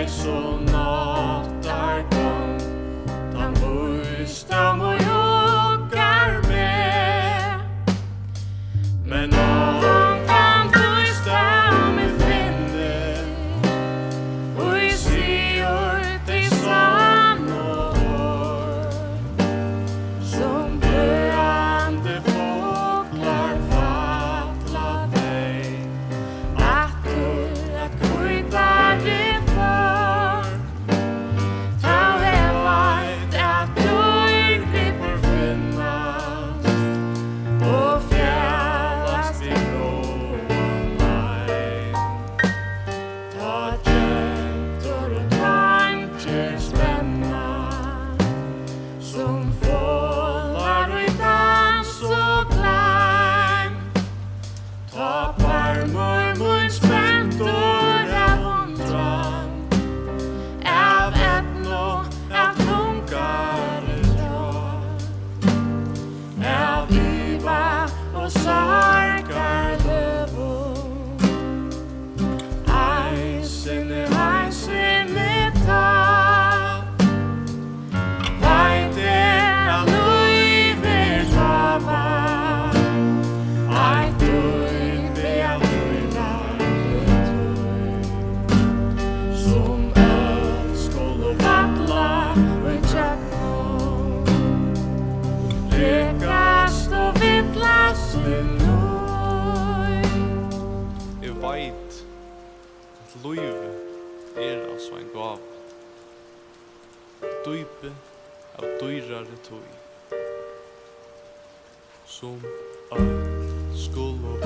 så nattar kom, han visdom och joggar med. Men någon kan trösta med finnen, och i ser dig sann och hård, som blödande fåglar fattla dig, att kvita dig för. Ta vet att du gripper finnas, och fjärdas vid grånaj. Ta tjäntor och tankar spänna, som fålar i dans och klang. Ta parmor mun spänt och av undran, av etno, av lunkare drar, av iva och sarkar lövor. Eisene ta, veit a luiver hava, ei duinde a som skulle vattla och tjäckno, rekast och vittlast i nöj. Jeg veit at livet altså en gav. Dype av dyrare tøy, som alt skulle